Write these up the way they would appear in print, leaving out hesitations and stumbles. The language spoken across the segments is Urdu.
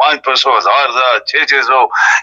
500 1000 600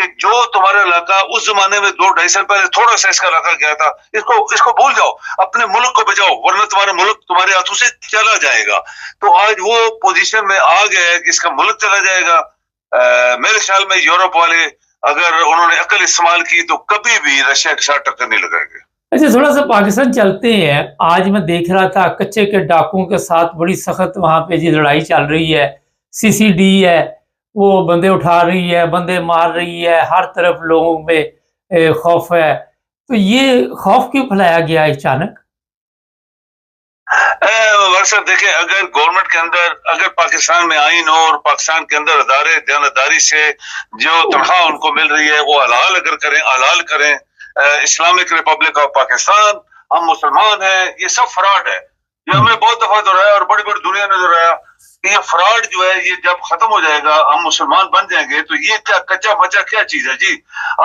کہ جو تمہارا علاقہ اس زمانے میں 2-2.5 سال پہلے تھوڑا سا اس کا علاقہ گیا تھا، اس کو بھول جاؤ، اپنے ملک کو بچاؤ، ورنہ تمہارا ملک تمہارے ہاتھوں سے چلا جائے گا۔ تو آج وہ پوزیشن میں آ گیا ہے کہ اس کا ملک چلا جائے گا۔ میرے خیال میں یورپ والے اگر انہوں نے عقل استعمال کی تو کبھی بھی رشیا کے ساتھ ٹکر نہیں لگائیں گے۔ اچھا، تھوڑا سا پاکستان چلتے ہیں۔ آج میں دیکھ رہا تھا کچے کے ڈاکوؤں کے ساتھ بڑی سخت وہاں پہ جی لڑائی چل رہی ہے، CCD ہے، وہ بندے اٹھا رہی ہے، بندے مار رہی ہے، ہر طرف لوگوں میں خوف ہے۔ تو یہ خوف کیوں پھیلایا گیا اچانک؟ صاحب دیکھیں، اگر گورنمنٹ کے اندر، اگر پاکستان میں آئین ہو اور پاکستان کے اندر ادارے دیانتداری سے جو تنخواہ ان کو مل رہی ہے وہ حلال اگر کریں، حلال کریں، اسلامک ریپبلک آف پاکستان، ہم مسلمان ہیں، یہ سب فراڈ ہے۔ یہ ہمیں بہت دفعہ دہرایا اور بڑی بڑی دنیا نے دہرایا کہ یہ فراڈ جو ہے یہ جب ختم ہو جائے گا، ہم مسلمان بن جائیں گے تو یہ کیا کچا بچا کیا چیز ہے جی؟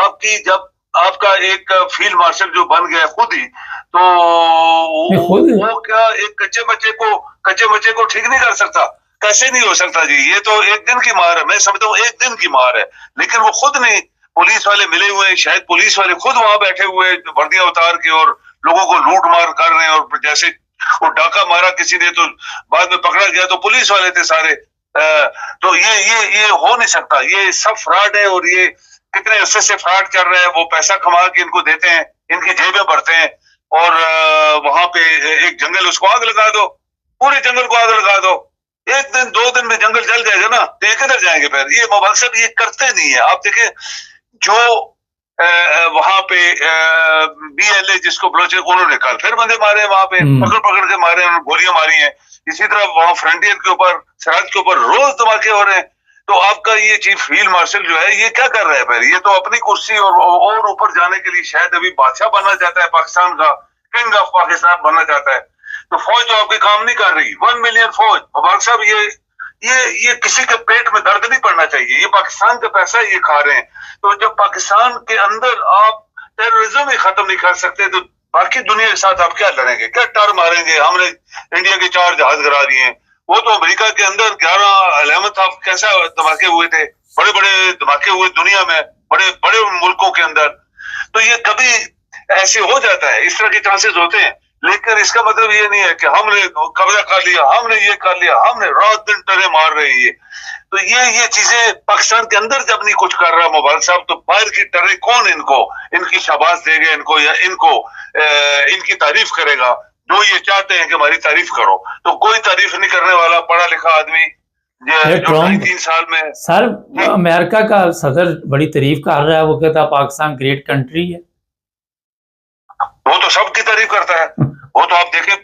آپ کی جب آپ کا ایک فیلڈ مارشل جو بن گیا خود ہی، تو وہ کیا ایک کچے بچے کو ٹھیک نہیں کر سکتا؟ کیسے نہیں ہو سکتا جی؟ یہ تو ایک دن کی مار ہے، میں سمجھتا ہوں ایک دن کی مار ہے، لیکن وہ خود نہیں، پولیس والے ملے ہوئے ہیں، شاید پولیس والے خود وہاں بیٹھے ہوئے وردیاں اتار کے اور لوگوں کو لوٹ مار کر رہے ہیں، اور جیسے وہ ڈاکہ مارا کسی نے تو بعد میں پکڑا گیا تو پولیس والے تھے سارے۔ تو یہ ہو نہیں سکتا، یہ سب فراڈ ہے، اور یہ کتنے عرصے سے فراڈ کر رہے ہیں، وہ پیسہ کما کے ان کو دیتے ہیں، ان کی جیبیں بھرتے ہیں، اور وہاں پہ ایک جنگل اس کو آگ لگا دو، پورے جنگل کو آگ لگا دو، ایک دن 2 دن میں جنگل جل جائے گا نا، تو یہ کدھر جائیں گے پھر؟ یہ مبارک صاحب یہ کرتے نہیں ہیں۔ آپ دیکھیں جو وہاں پہ BLA جس کو بلوچ، انہوں نے کل پھر بندے مارے وہاں پہ، پکڑ کے مارے، انہوں نے گولیاں ماری ہیں۔ اسی طرح وہاں فرنٹیئر کے اوپر، سرحد کے اوپر روز دھماکے ہو رہے ہیں۔ تو آپ کا یہ چیف فیلڈ مارشل جو ہے یہ کیا کر رہا ہے پھر؟ یہ تو اپنی کرسی اور اوپر جانے کے لیے شاید ابھی بادشاہ بننا چاہتا ہے، پاکستان کا کنگ آف پاکستان بننا چاہتا ہے۔ تو فوج تو آپ کے کام نہیں کر رہی، 1 ملین فوج۔ مبارک صاحب یہ کسی کے پیٹ میں درد نہیں پڑنا چاہیے، یہ پاکستان کا پیسہ یہ کھا رہے ہیں۔ تو جب پاکستان کے اندر آپ ٹیررزم ہی ختم نہیں کر سکتے تو باقی دنیا کے ساتھ آپ کیا لڑیں گے؟ کیا ٹر ماریں گے؟ ہم نے انڈیا کے 4 جہاز گرا دیے ہیں، وہ تو امریکہ کے اندر 11 آپ کیسا دھماکے ہوئے تھے، بڑے بڑے دھماکے ہوئے دنیا میں، بڑے بڑے ملکوں کے اندر۔ تو یہ کبھی ایسے ہو جاتا ہے، اس طرح کے چانسز ہوتے ہیں، لیکن اس کا مطلب یہ نہیں ہے کہ ہم نے قبضہ کر لیا، ہم نے یہ کر لیا، ہم نے رات دن ٹرے مار رہے ہیں۔ تو یہ چیزیں پاکستان کے اندر جب نہیں کچھ کر رہا مبارک صاحب، تو باہر کی ٹرے کون ان کی شاباش دے گا ان کو، یا ان کی تعریف کرے گا؟ جو یہ چاہتے ہیں کہ ہماری تعریف کرو، تو کوئی تعریف نہیں کرنے والا پڑھا لکھا آدمی جو 3 سال میں۔ سر امریکہ کا صدر بڑی تعریف کر رہا ہے، وہ کہتا پاکستان گریٹ کنٹری ہے۔ وہ تو سب کی تعریف کرتا ہے، وہ تو آپ دیکھیں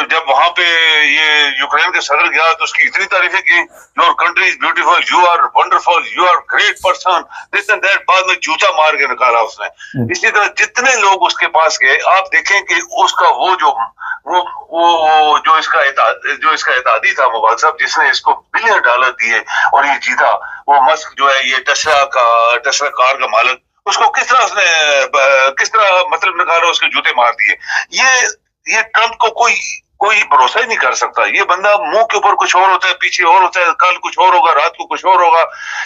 جب وہاں پہ یہ یوکرین کے صدر گیا تو اس کی اتنی تعریفیں کی، your country is beautiful, you are wonderful, you are great person, this and that, بعد میں جوتا مار کے نکالا اس نے۔ اسی طرح جتنے لوگ اس کے پاس گئے، آپ دیکھیں کہ اس کا وہ جو اس کا اتحادی تھا مبارک صاحب، جس نے اس کو $بلین دیے اور یہ جیتا، وہ مسک جو ہے یہ ٹیسلا کار کا مالک، اس کو کس طرح مطلب نکالا، اس کے جوتے مار دیے۔ یہ ٹرمپ کو کوئی بھروسہ ہی نہیں کر سکتا۔ یہ بندہ منہ کے اوپر کچھ اور ہوتا ہے، پیچھے اور ہوتا ہے، کل کچھ اور ہوگا، رات کو کچھ اور ہوگا۔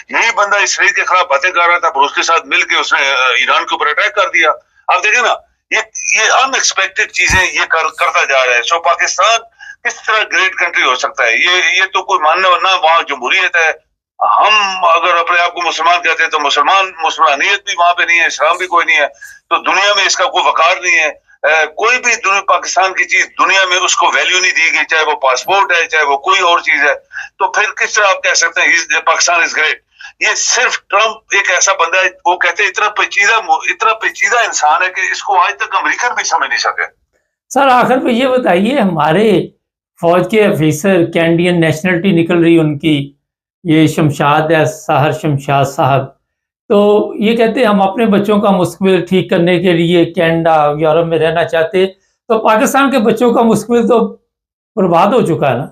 یہی بندہ اسرائیل کے خلاف باتیں کر رہا تھا، پھر اس کے ساتھ مل کے اس نے ایران کے اوپر اٹیک کر دیا۔ آپ دیکھیں نا، یہ ان ایکسپیکٹڈ چیزیں یہ کرتا جا رہا ہے۔ سو پاکستان کس طرح گریٹ کنٹری ہو سکتا ہے؟ یہ تو کوئی ماننا نہ، وہاں جمہوریت ہے۔ ہم اگر اپنے آپ کو مسلمان کہتے ہیں تو مسلمانیت بھی وہاں پہ نہیں ہے، اسلام بھی کوئی نہیں ہے، تو دنیا میں اس کا کوئی وقار نہیں ہے۔ کوئی بھی پاکستان کی چیز دنیا میں اس کو ویلیو نہیں دی گئی، چاہے وہ پاسپورٹ ہے، چاہے وہ کوئی اور چیز ہے۔ تو پھر کس طرح آپ کہہ سکتے ہیں پاکستان از گریٹ؟ یہ صرف ٹرمپ ایک ایسا بندہ ہے، وہ کہتے ہیں اتنا پیچیدہ انسان ہے کہ اس کو آج تک امریکن بھی سمجھ نہیں سکے۔ سر آخر میں یہ بتائیے، ہمارے فوج کے افیسر کینیڈین نیشنلٹی نکل رہی ان کی، یہ شمشاد ہے، ساحر شمشاد صاحب، تو یہ کہتے ہیں ہم اپنے بچوں کا مستقبل ٹھیک کرنے کے لیے کینیڈا یورپ میں رہنا چاہتے، تو پاکستان کے بچوں کا مستقبل تو برباد ہو چکا ہے نا۔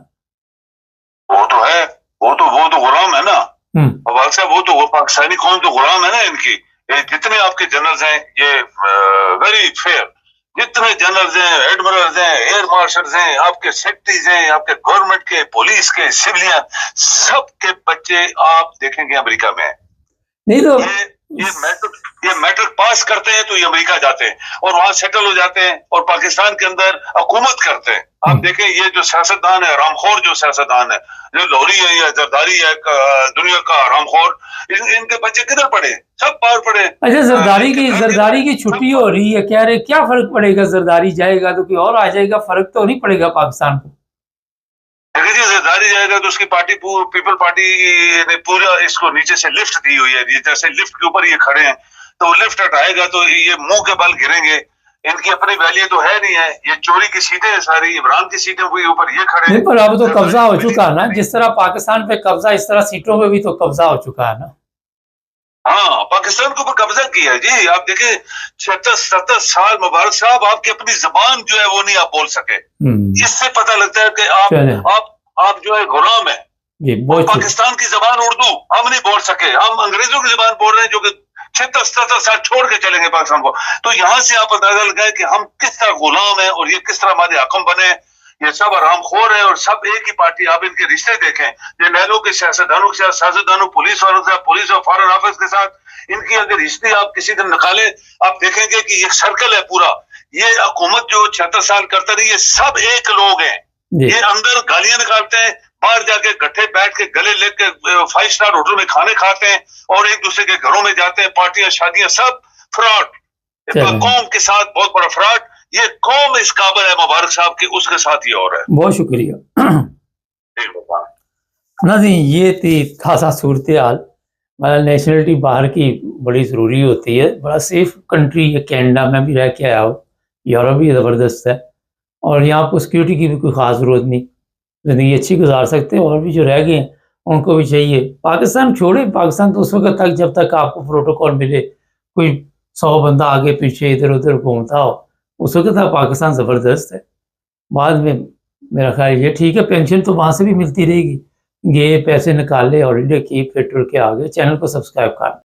وہ تو ہے، وہ تو غلام ہے نا عباد صاحب، وہ تو پاکستانی قوم تو غلام ہے نا ان کی۔ جتنے آپ کے جنرلز ہیں، یہ ویری فیئر، جتنے جنرلز ہیں، ایڈمرلز ہیں، ایئر مارشلز ہیں، آپ کے سیکرٹریز ہیں، آپ کے گورنمنٹ کے، پولیس کے، سویلین، سب کے بچے آپ دیکھیں گے امریکہ میں۔ نہیں تو یہ میٹرک پاس کرتے ہیں تو یہ امریکہ جاتے ہیں اور وہاں سیٹل ہو جاتے ہیں اور پاکستان کے اندر حکومت کرتے ہیں. آپ دیکھیں یہ جو سیاستدان ہے رامخور جو سیاستدان ہے جو لوری ہے یا زرداری ہے دنیا کا رامخور ان کے بچے کدھر پڑے سب باہر پڑے. اچھا زرداری کی چھٹی ہو رہی ہے کہہ رہے کیا فرق پڑے گا زرداری جائے گا تو کوئی اور آ جائے گا فرق تو نہیں پڑے گا پاکستان کو. اگر جی زرداری جائے گا تو اس کی پارٹی پیپل پارٹی نے پورا اس کو نیچے سے لفٹ دی ہوئی ہے جیسے لفٹ کے اوپر یہ کھڑے ہیں تو وہ لفٹ ہٹائے گا تو یہ منہ کے بل گریں گے. ان کی اپنی ویلیو تو ہے نہیں ہے یہ چوری کی سیٹیں ہیں ساری عمران کی سیٹیں کے اوپر یہ کھڑے ہیں. پر اب تو قبضہ ہو چکا ہے نا جس طرح پاکستان پہ قبضہ اس طرح سیٹوں پہ بھی تو قبضہ ہو چکا ہے نا. ہاں پاکستان کے اوپر قبضہ کیا ہے جی. آپ دیکھیں 66-70 سال مبارک صاحب آپ کی اپنی زبان جو ہے وہ نہیں آپ بول سکے. اس سے پتہ لگتا ہے کہ آپ جو ہے غلام ہیں. پاکستان کی زبان اردو ہم نہیں بول سکے ہم انگریزوں کی زبان بول رہے ہیں جو کہ 66-70 سال چھوڑ کے چلیں گے پاکستان کو. تو یہاں سے آپ اندازہ لگائیں کہ ہم کس طرح غلام ہیں اور یہ کس طرح ہمارے حاکم بنے. یہ سب آرام خور ہیں اور سب ایک ہی پارٹی. آپ ان کے رشتے دیکھیں جرنیلوں کے سیاستدانوں کے ساتھ سیاستدانوں پولیس والوں کے ساتھ پولیس اور فارن آفس کے ساتھ ان کی اگر رشتے آپ کسی دن نکالیں آپ دیکھیں گے کہ یہ سرکل ہے پورا. یہ حکومت جو 76 سال کرتا رہی یہ سب ایک لوگ ہیں. یہ اندر گالیاں نکالتے ہیں باہر جا کے گٹھے بیٹھ کے گلے لے کے 5 اسٹار ہوٹل میں کھانے کھاتے ہیں اور ایک دوسرے کے گھروں میں جاتے ہیں. پارٹیاں شادیاں سب فراڈ. قوم کے ساتھ بہت بڑا فراڈ. یہ قوم اس قابل ہے مبارک صاحب کی اس کے ساتھ ہی اور ہے. بہت شکریہ ناظرین. یہ تھی تازہ صورتحال. نیشنلٹی باہر کی بڑی ضروری ہوتی ہے. بڑا سیف کنٹری ہے کینیڈا میں بھی رہ کے آیا ہوں. یورپ بھی زبردست ہے اور یہاں آپ کو سیکورٹی کی بھی کوئی خاص ضرورت نہیں. زندگی اچھی گزار سکتے ہیں. اور بھی جو رہ گئے ہیں ان کو بھی چاہیے پاکستان چھوڑے. پاکستان تو اس وقت تک جب تک آپ کو پروٹوکول ملے کوئی 100 بندہ آگے پیچھے ادھر ادھر گھومتا ہو اس وقت تک پاکستان زبردست ہے. بعد میں میرا خیال یہ ٹھیک ہے پینشن تو وہاں سے بھی ملتی رہے گی. یہ پیسے نکالے ہالیڈے کی پھر ٹر کے آگے. چینل کو سبسکرائب کر